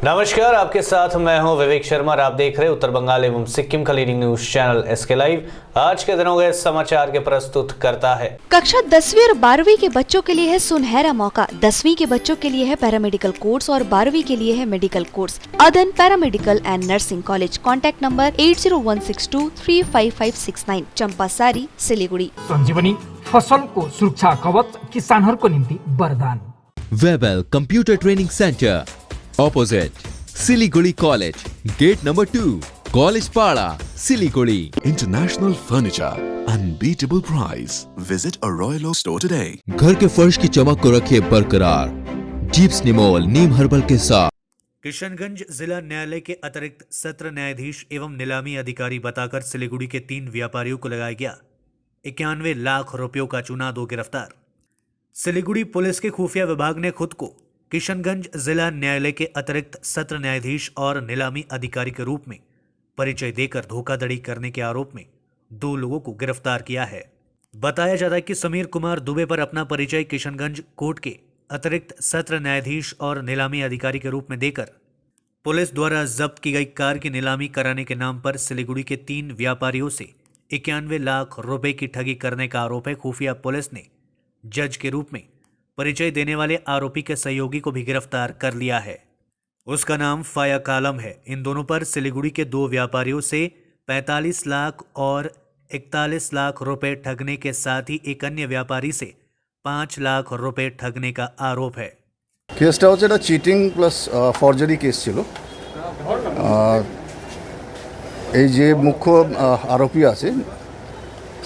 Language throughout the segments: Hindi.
नमस्कार, आपके साथ मैं हूं विवेक शर्मा और आप देख रहे हैं उत्तर बंगाल एवं सिक्किम का leading news channel SK live. आज के दिनों के समाचार के प्रस्तुत करता है। कक्षा 10वीं और 12वीं के बच्चों के लिए है सुनहरा मौका। 10वीं के बच्चों के लिए है पैरामेडिकल कोर्स और 12वीं के लिए है medical course. Adan paramedical and nursing college. Contact number 8016235569, Champasari, Siliguri. Sanjivani फसल को सुरक्षा कवच किसानहरूको निम्ति वरदान। Webel computer training centre opposite Siliguri college, gate number 2, college Para, Siliguri. International Furniture, unbeatable price. Visit a Royal Oak store today. घर के फर्श की चमक को रखे बरकरार जीप्स निमोल नीम हर्बल के साथ। किशनगंज जिला न्यायालय के अतिरिक्त सत्र न्यायाधीश एवं नीलामी अधिकारी बताकर सिलीगुड़ी के 3 व्यापारियों को लगाया गया 91 लाख रुपयों का चूना, 2 गिरफ्तार। सिलीगुड़ी पुलिस के खुफिया विभाग ने खुद को किशनगंज जिला न्यायालय के अतिरिक्त सत्र न्यायाधीश और नीलामी अधिकारी के रूप में परिचय देकर धोखाधड़ी करने के आरोप में 2 लोगों को गिरफ्तार किया है। बताया जाता है कि समीर कुमार दुबे पर अपना परिचय किशनगंज कोर्ट के अतिरिक्त सत्र न्यायाधीश और नीलामी अधिकारी के रूप में देकर पुलिस द्वारा जब्त की गई कार की नीलामी कराने के नाम पर सिलीगुड़ी के 3 व्यापारियों से 91 लाख रुपए की ठगी करने का आरोप है। खुफिया पुलिस ने जज के रूप में परिचय देने वाले आरोपी के सहयोगी को भी गिरफ्तार कर लिया है। उसका नाम फाया कालम है। इन दोनों पर सिलीगुड़ी के 2 व्यापारियों से 45 लाख और 41 लाख रुपए ठगने के साथ ही एक अन्य व्यापारी से 5 लाख रुपए ठगने का आरोप है। কেসটা হচ্ছে এটা চিটিং প্লাস ফরজারি কেস ছিল। এই যে মুখ্য আরোপি আছে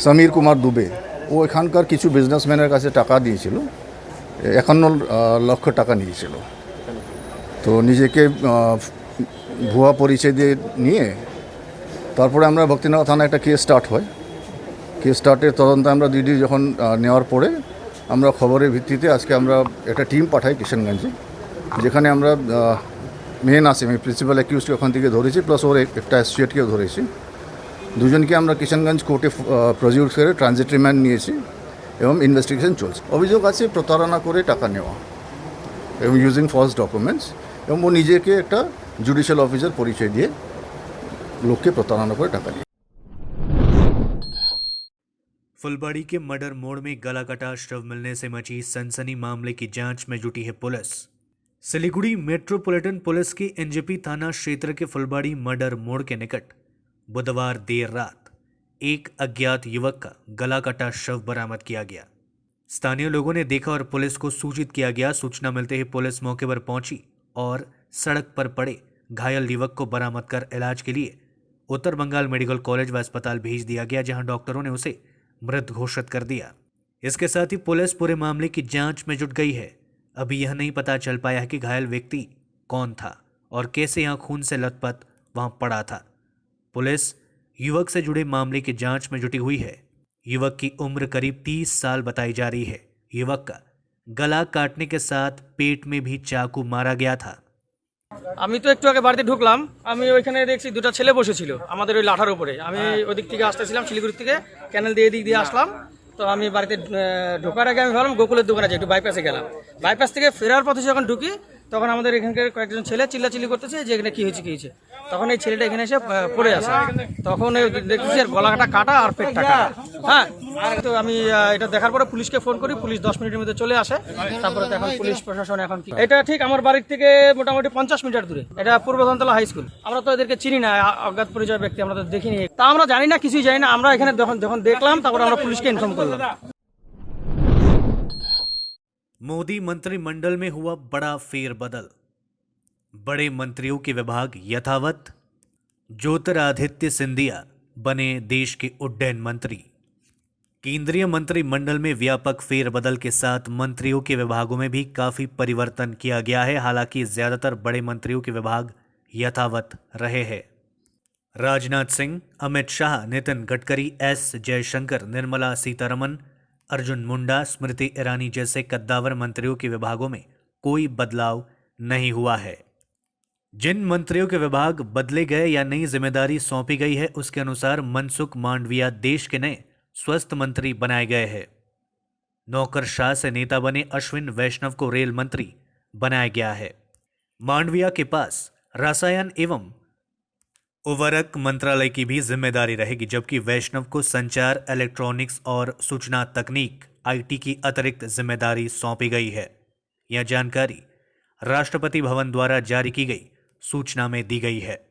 সমীর কুমার দুবে, ও এখানকার কিছু বিজনেসম্যানের কাছে টাকা দিয়েছিল, 51 লক্ষ টাকা নিয়েছিল। তো নিজেকে ভুয়া পরিচয় দিয়ে নিয়ে তারপরে আমরা ভক্তিনগর থানায় একটা কেস স্টার্ট হয়। কেস স্টার্টের তদন্তে আমরা ডিডি যখন নেওয়ার পরে আমরা খবরের ভিত্তিতে আজকে আমরা একটা টিম পাঠাই কিশনগঞ্জে, যেখানে আমরা মেন আসামি প্রিন্সিপাল অ্যাকিউজকে ওখান থেকে ধরেছি, প্লাস ওর একটা অ্যাসোসিয়েটকেও ধরেছি। দুজনকে আমরা কিশনগঞ্জ কোর্টে প্রডিউস করে ট্রানজিট রিমান্ড নিয়েছি এবং ইনভেস্টিগেশন চলছে। অভিযোগ আছে প্রতারণা করে টাকা নেওয়া এবং ইউজিং ফলস ডকুমেন্টস, এবং ও নিজেকে একটা জুডিশিয়াল অফিসার পরিচয় দিয়ে লোককে প্রতারণা করে টাকা নেয়। फुलबाड़ी के मर्डर मोड़ में गला कटा शव मिलने से मची सनसनी। मामले की जांच में जुटी है पुलिस। सिलीगुड़ी मेट्रोपॉलिटन पुलिस के एनजेपी थाना क्षेत्र के फुलबाड़ी मर्डर मोड़ के निकट बुधवार देर रात एक अज्ञात युवक का गला कटा शव बरामद किया गया। स्थानीय लोगों ने देखा और पुलिस को सूचित किया गया। सूचना मिलते ही पुलिस मौके पर पहुंची और सड़क पर पड़े घायल युवक को बरामद कर इलाज के लिए उत्तर बंगाल मेडिकल कॉलेज व अस्पताल भेज दिया गया, जहां डॉक्टरों ने उसे मृत घोषित कर दिया। इसके साथ ही पुलिस पूरे मामले की जांच में जुट गई है। अभी यह नहीं पता चल पाया है कि घायल व्यक्ति कौन था और कैसे यहां खून से लथपथ वहां पड़ा था। पुलिस युवक से जुड़े मामले की जांच में जुटी हुई है। युवक की उम्र करीब 30 साल बताई जा रही है। युवक का गला काटने के साथ पेट में भी चाकू मारा गया था। আমি তো একটু আগে বাড়িতে ঢুকলাম, আমি ওইখানে দেখছি 2টা ছেলে বসেছিল আমাদের ওই লাঠার উপরে। আমি ওদিক থেকে আসতেছিলাম, শিলিগুড়ি থেকে ক্যানেল দিয়ে এদিক দিয়ে আসলাম। তো আমি বাড়িতে ঢোকার আগে আমি ভাবলাম গোকুলের দোকানে যাই, একটু বাইপাসে গেলাম। বাইপাস থেকে ফেরার পথে যখন ঢুকি তখন আমাদের এখানকার কয়েকজন ছেলে চিল্লাচিল্লি করতেছে যে এখানে কী হয়েছে। তখন এই ছেলেটা এখানে এসে পড়ে আছে। তখন দেখতেছি আর গলাটা কাটা আর পেটটা কাটা। হ্যাঁ, তো আমি এটা দেখার পরে পুলিশকে ফোন করি, পুলিশ 10 মিনিটের মধ্যে চলে আসে। তারপরে এখন পুলিশ প্রশাসন এখন কি, এটা ঠিক আমার বাড়ির থেকে মোটামুটি 50 মিটার দূরে। এটা পূর্ব ধনতলা হাই স্কুল। আমরা তো এদেরকে চিনি না, অজ্ঞাত পরিচয় ব্যক্তি, আমরা তো দেখিনি। তা আমরা জানি না, কিছুই জানি না। আমরা এখানে যখন দেখলাম তারপরে আমরা পুলিশকে ইনফর্ম করলাম। मोदी मंत्रिमंडल में हुआ बड़ा फेरबदल। बड़े मंत्रियों के विभाग यथावत। ज्योतिरादित्य सिंधिया बने देश के उड्डयन मंत्री। केंद्रीय मंत्रिमंडल में व्यापक फेरबदल के साथ मंत्रियों के विभागों में भी काफी परिवर्तन किया गया है। हालांकि ज्यादातर बड़े मंत्रियों के विभाग यथावत रहे हैं। राजनाथ सिंह, अमित शाह, नितिन गडकरी, एस जयशंकर, निर्मला सीतारमण, अर्जुन मुंडा, स्मृति ईरानी जैसे कद्दावर मंत्रियों के विभागों में कोई बदलाव नहीं हुआ है। जिन मंत्रियों के विभाग बदले गए या नई जिम्मेदारी सौंपी गई है, उसके अनुसार मनसुख मांडविया देश के नए स्वास्थ्य मंत्री बनाए गए हैं। नौकरशाह से नेता बने अश्विन वैष्णव को रेल मंत्री बनाया गया है। मांडविया के पास रसायन एवं उर्वरक मंत्रालय की भी जिम्मेदारी रहेगी, जबकि वैष्णव को संचार, इलेक्ट्रॉनिक्स और सूचना तकनीक IT की अतिरिक्त जिम्मेदारी सौंपी गई है। यह जानकारी राष्ट्रपति भवन द्वारा जारी की गई सूचना में दी गई है।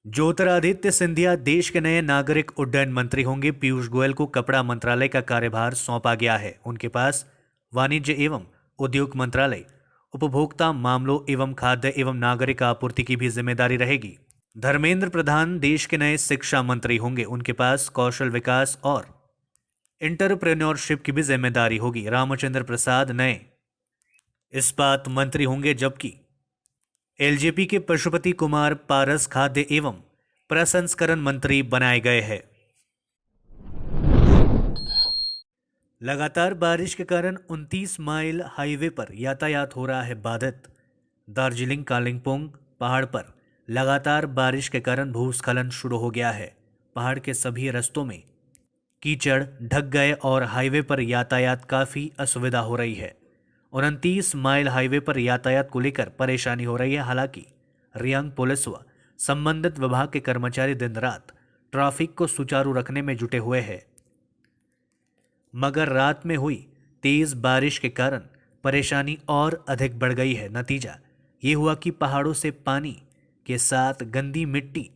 ज्योतिरादित्य सिंधिया देश के नए नागरिक उड्डयन मंत्री होंगे। पीयूष गोयल को कपड़ा मंत्रालय का कार्यभार सौंपा गया है। उनके पास वाणिज्य एवं उद्योग मंत्रालय, उपभोक्ता मामलों एवं खाद्य एवं नागरिक आपूर्ति की भी जिम्मेदारी रहेगी। धर्मेंद्र प्रधान देश के नए शिक्षा मंत्री होंगे। उनके पास कौशल विकास और एंटरप्रेन्योरशिप की भी जिम्मेदारी होगी। रामचंद्र प्रसाद नए इस्पात मंत्री होंगे, जबकि LJP के पशुपति कुमार पारस खाद्य एवं प्रसंस्करण मंत्री बनाए गए हैं। लगातार बारिश के कारण 29 माइल हाईवे पर यातायात हो रहा है बाधित। दार्जिलिंग कालिंपोंग पहाड़ पर लगातार बारिश के कारण भूस्खलन शुरू हो गया है। पहाड़ के सभी रास्तों में कीचड़ ढक गए और हाईवे पर यातायात काफ़ी असुविधा हो रही है। 29 माइल हाईवे पर यातायात को लेकर परेशानी हो रही है। हालांकि रियांग पुलिस व संबंधित विभाग के कर्मचारी दिन रात ट्रैफिक को सुचारू रखने में जुटे हुए हैं, मगर रात में हुई तेज बारिश के कारण परेशानी और अधिक बढ़ गई है। नतीजा ये हुआ कि पहाड़ों से पानी के साथ गंदी मिट्टी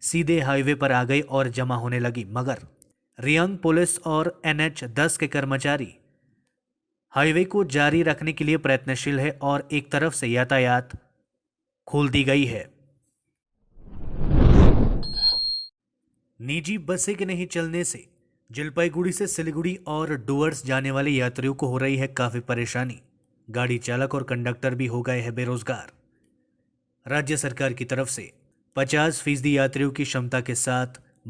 सीधे हाईवे पर आ गई और जमा होने लगी, मगर रियांग पुलिस और NH10 के कर्मचारी हाईवे को जारी रखने के लिए प्रयत्नशील है और एक तरफ से यातायात खोल दी गई है। निजी बसें के नहीं चलने से जलपाईगुड़ी से सिलीगुड़ी और डुवर्स जाने वाले यात्रियों को हो रही है काफी परेशानी। गाड़ी चालक और कंडक्टर भी हो गए हैं बेरोजगार। राज्य सरकार की तरफ से 50% यात्रियों की क्षमता के साथ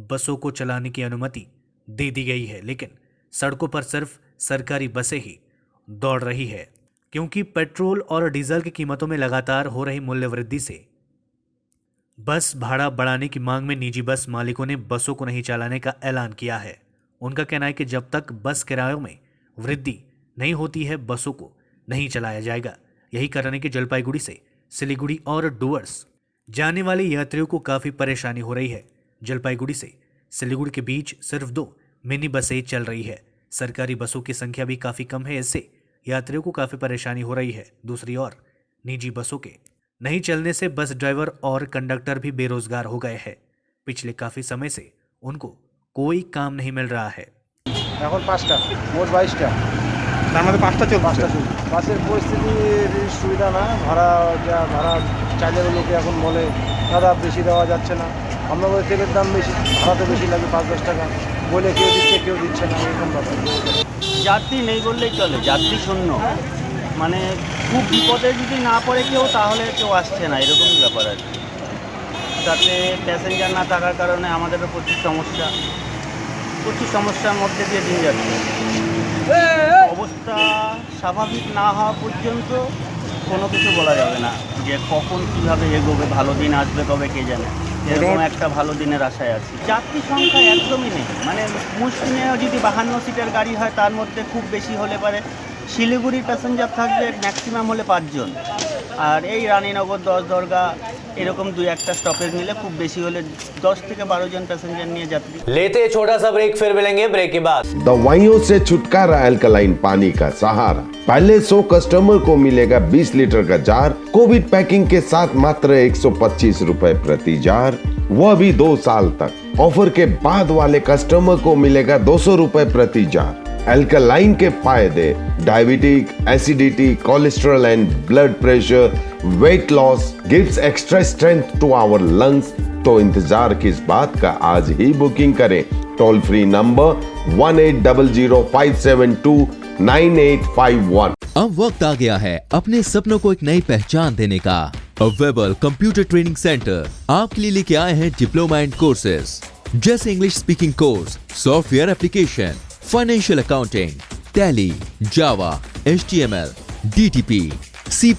बसों को चलाने की अनुमति दे दी गई है, लेकिन सड़कों पर सिर्फ सरकारी बसें ही दौड़ रही है, क्योंकि पेट्रोल और डीजल की कीमतों में लगातार हो रही मूल्य वृद्धि से बस भाड़ा बढ़ाने की मांग में निजी बस मालिकों ने बसों को नहीं चलाने का ऐलान किया है। उनका कहना है कि जब तक बस किरायों में वृद्धि नहीं होती है, बसों को नहीं चलाया जाएगा। यही कारण है कि जलपाईगुड़ी से सिलीगुड़ी और डुवर्स जाने वाले यात्रियों को काफ़ी परेशानी हो रही है। जलपाईगुड़ी से सिलीगुड़ी के बीच सिर्फ 2 मिनी बसें चल रही है। सरकारी बसों की संख्या भी काफ़ी कम है, इससे यात्रियों को काफ़ी परेशानी हो रही है। दूसरी ओर निजी बसों के नहीं चलने से बस ड्राइवर और कंडक्टर भी बेरोजगार हो गए हैं। पिछले काफ़ी समय से उनको कोई काम नहीं मिल रहा है। এখন 5টা মোট 22টা, তার মধ্যে 5টা চলছে। বাসের পরিস্থিতির সুবিধা না, ভাড়া চাইলে লোকে এখন বলে দাদা বেশি দেওয়া যাচ্ছে না, আমরা বলি তেলের দাম বেশি, ভাড়া তো বেশি লাগে 5-10 টাকা, বলে কেউ দিচ্ছে কেউ দিচ্ছে না, এরকম ব্যাপার। যাত্রী নেই বললেই চলে, যাত্রী শূন্য, মানে খুব বিপদে যদি না পড়ে কেউ তাহলে কেউ আসছে না, এরকমই ব্যাপার আর কি। তাতে প্যাসেঞ্জার না থাকার কারণে আমাদেরও প্রচুর সমস্যার মধ্যে দিয়ে দিন যাচ্ছে। অবস্থা স্বাভাবিক না হওয়া পর্যন্ত কোনো কিছু বলা যাবে না যে কখন কীভাবে এগোবে, ভালো দিন আসবে কবে কে জানে। এরকম একটা ভালো দিনের আশায় আছি। যাত্রী সংখ্যা একদমই নেই, মানে মুশকিলে যদি 52 সিটের গাড়ি হয় তার মধ্যে খুব বেশি হলে পারে শিলিগুড়ির প্যাসেঞ্জার থাকবে ম্যাক্সিমাম হলে 5 জন, আর এই রানীনগর 10 দরগা এরকম 2-1টা স্টপেজ মিলে খুব বেশি হলে 10 থেকে 12 জন প্যাসেঞ্জার নিয়ে যাত্রী। लेते छोटा सा ब्रेक, फिर मिलेंगे ब्रेक के बाद। दवाइयों से छुटकारा अल्कलाइन पानी का सहारा। पहले 100 कस्टमर को मिलेगा 20 लीटर का जार, कोविड पैकिंग के साथ मात्र 125 रुपए प्रति जार, वह भी 2 साल तक। ऑफर के बाद वाले कस्टमर को मिलेगा 200 रुपए प्रति जार। अल्कलाइन के फायदे: diabetic, acidity, cholesterol and blood pressure, weight loss, gives extra strength to our lungs. तो इंतजार किस बात का, आज ही बुकिंग करें। Toll free number 1800-572-9851। अब वक्त आ गया है अपने सपनों को एक नई पहचान देने का। वेबल कंप्यूटर ट्रेनिंग सेंटर आपके लिए लेके आए हैं डिप्लोमा एंड कोर्सेज जैसे English speaking course, software application, financial accounting, Tally, Java, HTML, DTP, C++,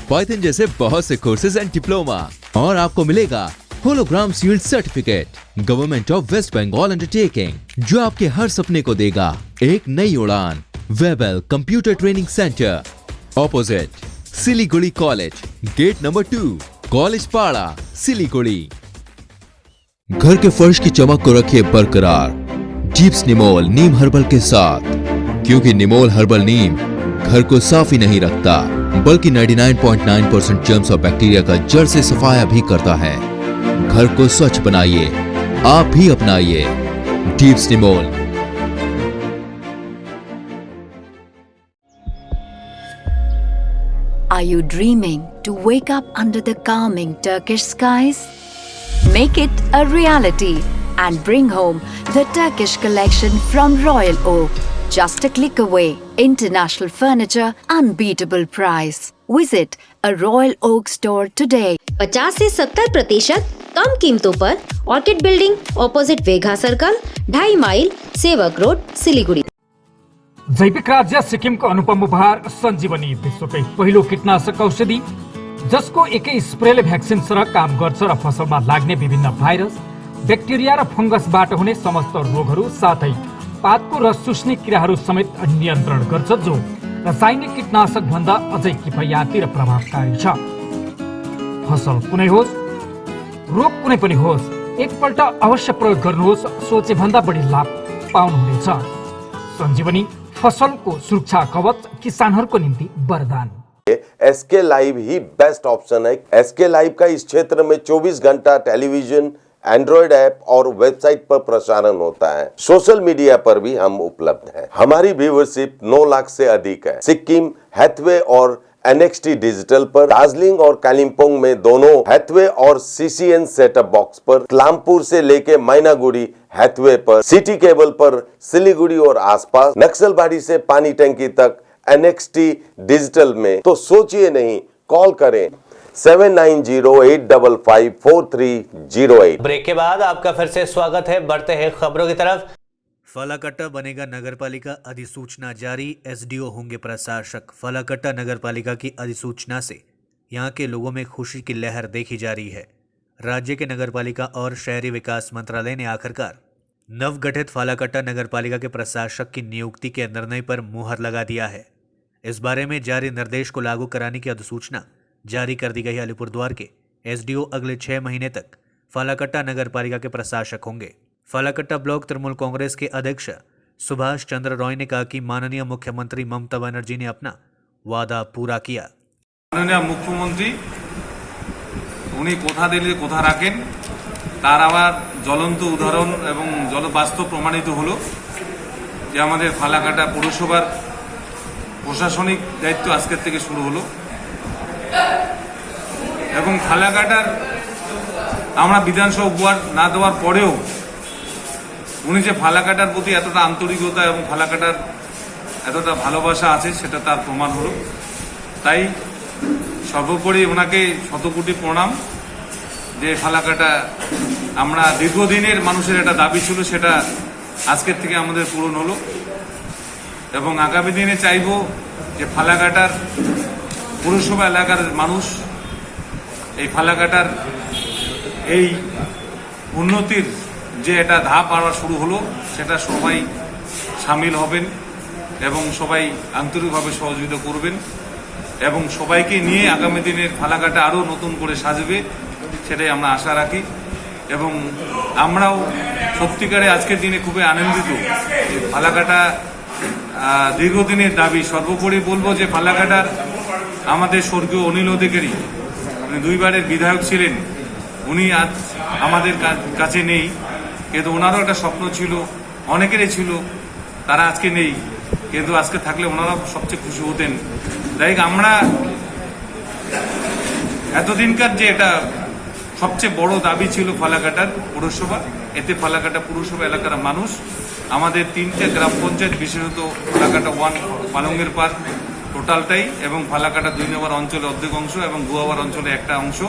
Python जैसे बहुत से कोर्सेज एंड डिप्लोमा। और आपको मिलेगा hologram sealed certificate government of West Bengal undertaking, जो आपके हर सपने को देगा एक नई उड़ान। Webel computer training centre, opposite Siliguri college, gate number 2, college Para, Siliguri. घर के फर्श की चमक को रखिए बरकरार जीप्स निमोल नीम हर्बल के साथ, क्योंकि निमोल हर्बल नीम घर को साफ ही नहीं रखता बल्कि 99.9% जर्म्स और बैक्टीरिया का जड़ से सफाया भी करता है। घर को स्वच्छ बनाइए, आप भी अपनाइए jeeps Nimol. Are you dreaming to wake up under the calming Turkish skies? Make it a reality and bring home the Turkish collection from Royal Oak. Just a click away. International furniture, unbeatable price. Visit a Royal Oak store today. 50 से 70% कम कीमतों पर Orchid building opposite Vegha circle 2.5 mile Sevoke road Siliguri. जैविक राज्य सिक्किमको अनुपम उपहार सञ्जीवनी, विश्वकै पहिलो कीटनाशक औषधि जसको एकै स्प्रेले भ्याक्सिन सरह काम गर्छ र फसलमा लाग्ने विभिन्न भाइरस, ब्याक्टेरिया र फंगसबाट हुने समस्त रोगहरू साथै पातको रस चुस्ने किराहरू समेत नियन्त्रण गर्छ, जो रासायनिक कीटनाशक भन्दा अझै किफायती र प्रभावकारी छ। फसल कुनै होस्, रोग कुनै पनि होस्, एकपल्ट अवश्य प्रयोग गर्नुहोस्, सोचे भन्दा बढी लाभ पाउनुहुनेछ। सञ्जीवनी फसलको सुरक्षा कवच, किसानहरूको निम्ति वरदान। एसके लाइव ही बेस्ट ऑप्शन है। एसके लाइव का इस क्षेत्र में 24 घंटा टेलीविजन, एंड्रॉइड ऐप और वेबसाइट पर प्रसारण होता है। सोशल मीडिया पर भी हम उपलब्ध हैं। हमारी व्यूवरशिप 9 लाख से अधिक है। सिक्किम, हैथवे और NXT डिजिटल पर, दार्जिलिंग और कालिम्पोंग में दोनों हैथवे और CCN सेटअप बॉक्स पर, क्लामपुर से लेके मैनागुड़ी हैथवे पर, सिटी केबल पर सिलीगुड़ी और आसपास, नक्सलबाड़ी से पानी टंकी तक NXT डिजिटल में। तो सोचिए नहीं, कॉल करें 7908554308। ब्रेक के बाद आपका फिर से स्वागत है। बढ़ते हैं खबरों की तरफ। फालाकट्टा बनेगा नगरपालिका, अधिसूचना जारी, SDO होंगे प्रशासक। फालाकट्टा नगरपालिका की अधिसूचना से यहां के लोगों में खुशी की लहर देखी जा रही है। राज्य के नगरपालिका और शहरी विकास मंत्रालय ने आखिरकार नवगठित फालाकट्टा नगरपालिका के प्रशासक की नियुक्ति के निर्णय पर मुहर लगा दिया है। इस बारे में जारी निर्देश को लागू कराने की अधिसूचना जारी कर दी गई। अलीपुरद्वार के SDO अगले 6 महीने तक फालाकट्टा नगरपालिका के प्रशासक होंगे। फालाकट्टा ब्लॉक तृणमूल कांग्रेस के अध्यक्ष सुभाष चंद्र रॉय ने कहा कि माननीय मुख्यमंत्री ममता बनर्जी ने अपना वादा पूरा किया। माननीय मुख्यमंत्री उन्हीं कोथा दिले कोथा राखें तार आबार ज्वलंत उदाहरण एवं बास्तव प्रमाणित हलो जे आमादेर फालाकाटा पौरसभार प्रशासनिक दायित्व आजकेर थेके शुरू हलो एवं फालाकाटार आमरा विधानसभा उपहार ना देওয়ার পরেও উনি যে ফালাকাটার প্রতি এতটা আন্তরিকতা এবং ফালাকাটার এতটা ভালোবাসা আছে সেটা তার প্রমাণ হলো। তাই সর্বোপরি ওনাকে শতকোটি প্রণাম যে ফালাকাটা আমরা দীর্ঘদিনের মানুষের একটা দাবি ছিল সেটা আজকের থেকে আমাদের পূরণ হলো এবং আগামী দিনে চাইব যে ফালাকাটার পৌরসভা এলাকার মানুষ এই ফালাকাটার এই উন্নতির যে এটা ধাপ আবার শুরু হলো সেটা সবাই সামিল হবেন এবং সবাই আন্তরিকভাবে সহযোগিতা করবেন এবং সবাইকে নিয়ে আগামী দিনের ফালাকাটা আরও নতুন করে সাজবে সেটাই আমরা আশা রাখি এবং আমরাও সত্যিকারে আজকের দিনে খুবই আনন্দিত। ফালাকাটা দীর্ঘদিনের দাবি। সর্বোপরি বলবো যে ফালাকাটার আমাদের স্বর্গীয় অনিল অধিকারী উনি 2 বারের বিধায়ক ছিলেন, উনি আজ আমাদের কাছে নেই, কিন্তু ওনারও একটা স্বপ্ন ছিল, অনেকেরই ছিল, তারা আজকে নেই, কিন্তু আজকে থাকলে ওনারা সবচেয়ে খুশি হতেন। তাই আমরা এতদিনকার যে এটা সবচেয়ে বড় দাবি ছিল ফালাকাটার পৌরসভা, এতে ফালাকাটা পৌরসভা এলাকার মানুষ আমাদের 3টে গ্রাম পঞ্চায়েত বিশেষত ফালাকাটা 1 পালঙ্গের পার্ক টোটালটাই এবং ফালাকাটা 2 নম্বর অঞ্চলে অর্ধেক অংশ এবং গুয়াবার অঞ্চলে একটা অংশ।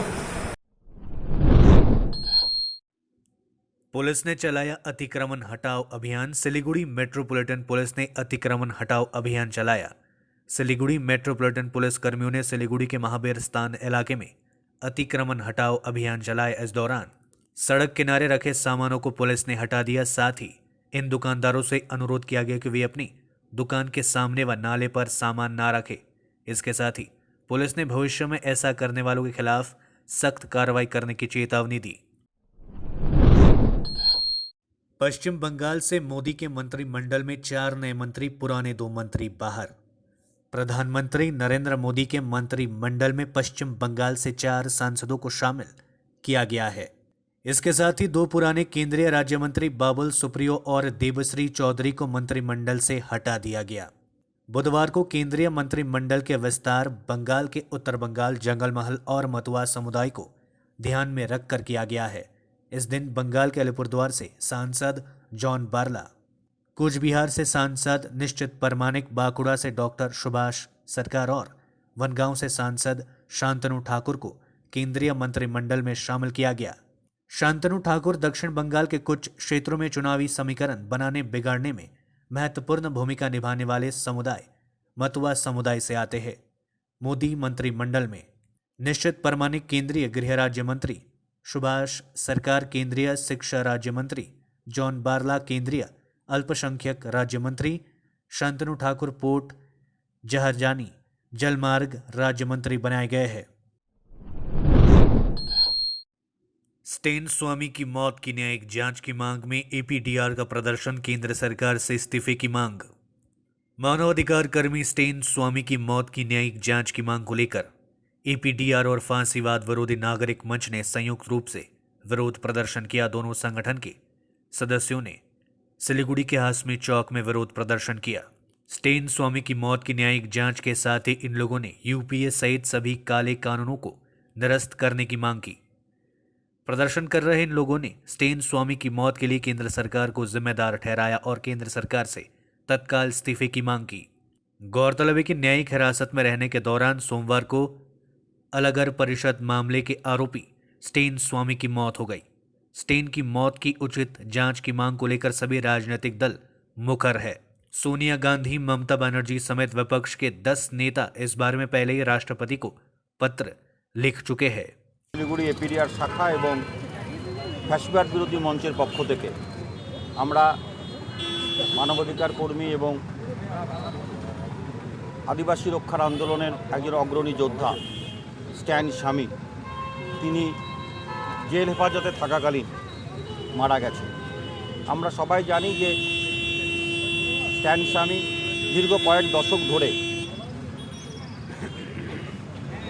पुलिस ने चलाया अतिक्रमण हटाओ अभियान। सिलीगुड़ी मेट्रोपॉलिटन पुलिस ने अतिक्रमण हटाओ अभियान चलाया। सिलीगुड़ी मेट्रोपॉलिटन पुलिस कर्मियों ने सिलीगुड़ी के महावीर स्थान इलाके में अतिक्रमण हटाओ अभियान चलाया। इस दौरान सड़क किनारे रखे सामानों को पुलिस ने हटा दिया। साथ ही इन दुकानदारों से अनुरोध किया गया कि वे अपनी दुकान के सामने व नाले पर सामान ना रखें। इसके साथ ही पुलिस ने भविष्य में ऐसा करने वालों के खिलाफ सख्त कार्रवाई करने की चेतावनी दी। पश्चिम बंगाल से मोदी के मंत्रिमंडल में 4 नए मंत्री, पुराने 2 मंत्री बाहर। प्रधानमंत्री नरेंद्र मोदी के मंत्रिमंडल में पश्चिम बंगाल से 4 सांसदों को शामिल किया गया है। इसके साथ ही 2 पुराने केंद्रीय राज्य मंत्री बाबुल सुप्रियो और देबश्री चौधरी को मंत्रिमंडल से हटा दिया गया। बुधवार को केंद्रीय मंत्रिमंडल के विस्तार बंगाल के उत्तर बंगाल, जंगलमहल और मतुआ समुदाय को ध्यान में रखकर किया गया है। इस दिन बंगाल के अलीपुरद्वार से सांसद जॉन बारला, कूच बिहार से सांसद निश्चित परमानिक, बांकुड़ा से डॉक्टर सुभाष सरकार और वनगांव से सांसद शांतनु ठाकुर को केंद्रीय मंत्रिमंडल में शामिल किया गया। शांतनु ठाकुर दक्षिण बंगाल के कुछ क्षेत्रों में चुनावी समीकरण बनाने बिगाड़ने में महत्वपूर्ण भूमिका निभाने वाले समुदाय मतुआ समुदाय से आते हैं। मोदी मंत्रिमंडल में निश्चित परमानिक केंद्रीय गृह राज्य मंत्री, सुभाष सरकार केंद्रीय शिक्षा राज्य मंत्री, जॉन बारला केंद्रीय अल्पसंख्यक राज्य मंत्री, शांतनु ठाकुर पोर्ट जहारजानी जलमार्ग राज्य मंत्री बनाए गए हैं। स्टेन स्वामी की मौत की न्यायिक जांच की मांग में एपीडीआर का प्रदर्शन, केंद्र सरकार से इस्तीफे की मांग। मानवाधिकार कर्मी स्टेन स्वामी की मौत की न्यायिक जांच की मांग को लेकर एपीडीआर और फांसीवाद विरोधी नागरिक मंच ने संयुक्त रूप से विरोध प्रदर्शन किया। दोनों संगठन के सदस्यों ने सिलीगुड़ी के हाशमी चौक में विरोध प्रदर्शन किया। स्टेन स्वामी की मौत की न्यायिक जांच के साथ ही इन लोगों ने यूपीए सहित सभी काले कानूनों को निरस्त करने की मांग की। प्रदर्शन कर रहे इन लोगों ने स्टेन स्वामी की मौत के लिए केंद्र सरकार को जिम्मेदार ठहराया और केंद्र सरकार से तत्काल इस्तीफे की मांग की। गौरतलब है कि न्यायिक हिरासत में रहने के दौरान सोमवार को अलगर परिषद मामले के आरोपी स्टेन स्वामी की मौत हो गई। स्टेन की मौत की उचित जांच की मांग को लेकर सभी राजनीतिक दल मुखर है। सोनिया गांधी, ममता बनर्जी समेत विपक्ष के 10 नेता इस बारे में पहले ही राष्ट्रपति को पत्र लिख चुके हैं। শিলিগুড়ি এপিডিআর শাখা এবং ফ্যাসিবাদ বিরোধী মঞ্চের পক্ষ থেকে আমরা মানবাধিকার কর্মী এবং আদিবাসী রক্ষার আন্দোলনের একজন অগ্রণী যোদ্ধা স্ট্যান স্বামী, তিনি জেল হেফাজতে থাকাকালীন মারা গেছেন। আমরা সবাই জানি যে স্ট্যান স্বামী দীর্ঘ কয়েক দশক ধরে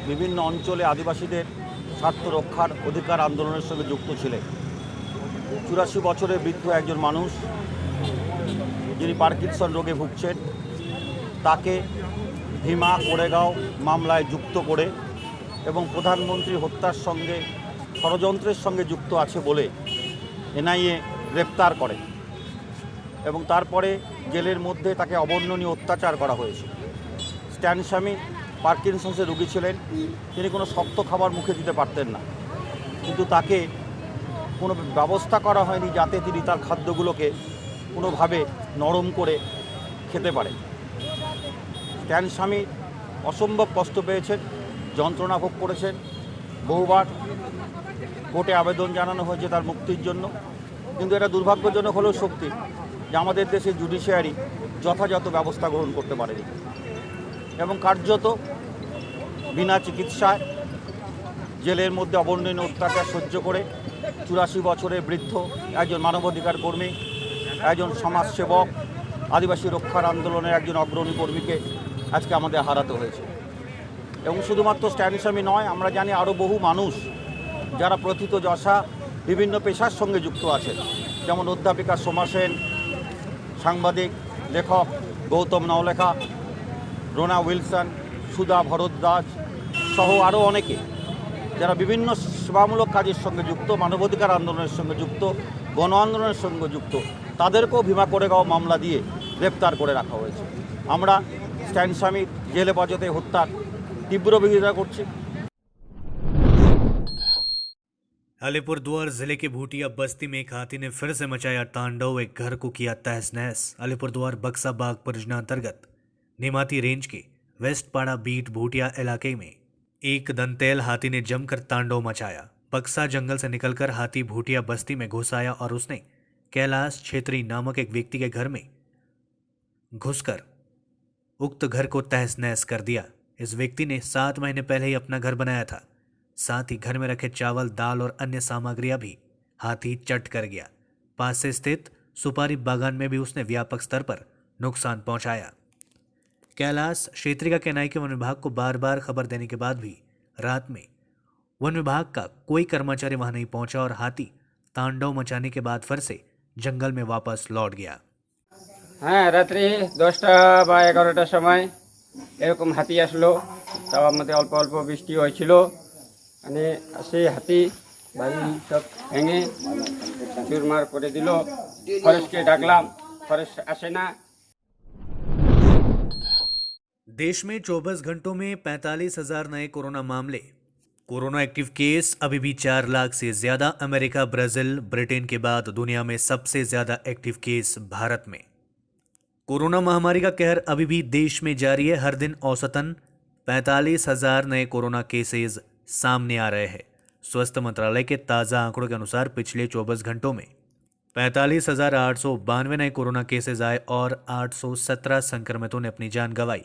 বিভিন্ন অঞ্চলে আদিবাসীদের স্বার্থ রক্ষার অধিকার আন্দোলনের সঙ্গে যুক্ত ছিলেন। 84 বছরের বৃদ্ধ একজন মানুষ যিনি পার্কিনসন রোগে ভুগছেন, তাকে ভীমা কোরেগাঁও মামলায় যুক্ত করে এবং প্রধানমন্ত্রী হত্যার সঙ্গে ষড়যন্ত্রের সঙ্গে যুক্ত আছে বলে এনআইএ গ্রেপ্তার করে এবং তারপরে জেলের মধ্যে তাকে অবর্ণনীয় অত্যাচার করা হয়েছে। স্ট্যান স্বামী পার্কিনসন্সের রোগী ছিলেন, তিনি কোনো শক্ত খাবার মুখে দিতে পারতেন না, কিন্তু তাকে কোনো ব্যবস্থা করা হয়নি যাতে তিনি তার খাদ্যগুলোকে কোনোভাবে নরম করে খেতে পারেন। স্ট্যান স্বামী অসম্ভব কষ্ট পেয়েছেন, যন্ত্রণা ভোগ করেছেন। বহুবার কোর্টে আবেদন জানানো হয়েছে তার মুক্তির জন্য, কিন্তু এটা দুর্ভাগ্যজনক হলেও সত্যি যে আমাদের দেশে জুডিশিয়ারি যথাযথ ব্যবস্থা গ্রহণ করতে পারেনি এবং কার্যত বিনা চিকিৎসায় জেলের মধ্যে অবর্ণনীয় অত্যাচার সহ্য করে 84 বছরের বৃদ্ধ একজন মানবাধিকার কর্মী, একজন সমাজসেবক, আদিবাসী রক্ষার আন্দোলনের একজন অগ্রণী কর্মীকে আজকে আমাদের হারাতে হয়েছে। এবং শুধুমাত্র স্ট্যান স্বামী নয়, আমরা জানি আরও বহু মানুষ যারা প্রথিতযশা বিভিন্ন পেশার সঙ্গে যুক্ত আছেন, যেমন অধ্যাপিকা সোমা সেন, সাংবাদিক লেখক গৌতম নওলেখা, রোনা উইলসন, সুধা ভরদ্বাজ সহ আরও অনেকে যারা বিভিন্ন সেবামূলক কাজের সঙ্গে যুক্ত, মানবাধিকার আন্দোলনের সঙ্গে যুক্ত, গণ আন্দোলনের সঙ্গে যুক্ত, তাদেরকেও ভীমা কোরেগাঁও মামলা দিয়ে গ্রেপ্তার করে রাখা হয়েছে। আমরা স্ট্যান স্বামীর জেল হেফাজতে হত্যার তীব্র বিরোধিতা করছি। अलीपुरद्वार जिले के भूटिया बस्ती में एक हाथी ने फिर से मचाया तांडव, एक घर को किया तहस नहस। अलीपुरद्वार बक्सा बाग परियोजना अंतर्गत निमाती रेंज के वेस्टपाड़ा बीट भूटिया इलाके में एक दंतैल हाथी ने जमकर तांडव मचाया। बक्सा जंगल से निकलकर हाथी भूटिया बस्ती में घुस आया और उसने कैलाश छेत्री नामक एक व्यक्ति के घर में घुसकर उक्त घर को तहस नहस कर दिया। इस व्यक्ति ने 7 महीने पहले ही अपना घर बनाया था। साथ ही घर में रखे चावल, दाल और अन्य सामग्रियां भी हाथी चट कर गया। पास से स्थित सुपारी बागान में भी उसने व्यापक स्तर पर नुकसान पहुंचाया। कैलाश क्षेत्री का कहना है कि वन विभाग को बार बार खबर देने के बाद भी रात में वन विभाग का कोई कर्मचारी वहां नहीं पहुंचा और हाथी तांडव मचाने के बाद फिर से जंगल में वापस लौट गया। হ্যাঁ, রাত্রি 10টা বা 11টার সময় এরকম হাতি আসলো। তার মধ্যে অল্প অল্প বৃষ্টি হয়েছিল। মানে সেই হাতি বাড়ি সব ভেঙে চুরমার করে দিল। ফরেস্টকে ডাকলাম, ফরেস্ট আসে না। देश में 24 घंटों में 45,000 नए कोरोना मामले। कोरोना एक्टिव केस अभी भी 4 लाख से ज्यादा। अमेरिका, ब्राजील, ब्रिटेन के बाद दुनिया में सबसे ज्यादा एक्टिव केस भारत में। कोरोना महामारी का कहर अभी भी देश में जारी है। हर दिन औसतन 45,000 नए कोरोना केसेस सामने आ रहे हैं। स्वास्थ्य मंत्रालय के ताज़ा आंकड़ों के अनुसार पिछले 24 घंटों में 45,892 नए कोरोना केसेस आए और 817 संक्रमितों ने अपनी जान गंवाई।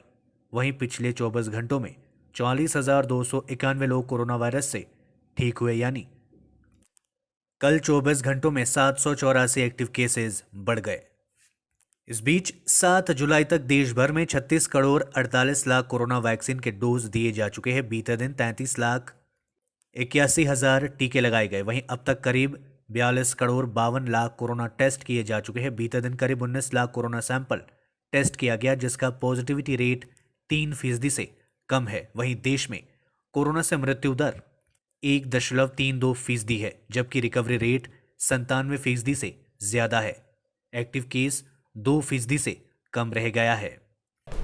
वहीं पिछले 24 घंटों में 44,291 लोग कोरोना वायरस से ठीक हुए, यानी कल 24 घंटों में 784 एक्टिव केसेस बढ़ गए। इस बीच 7 जुलाई तक देश भर में 36 करोड़ 48 लाख कोरोना वैक्सीन के डोज दिए जा चुके हैं। बीते दिन 33,81,000 टीके लगाए गए। वहीं अब तक करीब 42 करोड़ 52 लाख कोरोना टेस्ट किए जा चुके हैं। बीते दिन करीब 19 लाख कोरोना सैंपल टेस्ट किया गया, जिसका पॉजिटिविटी रेट 3% से कम है। वहीं देश में कोरोना से मृत्यु दर 1.32% है, जबकि रिकवरी रेट 97% से ज्यादा है। एक्टिव केस 2% से कम रह गया है।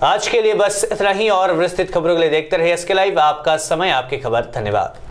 आज के लिए बस इतना ही और विस्तृत खबरों के लिए देखते रहिए SK लाइव। आपका समय, आपकी खबर। धन्यवाद।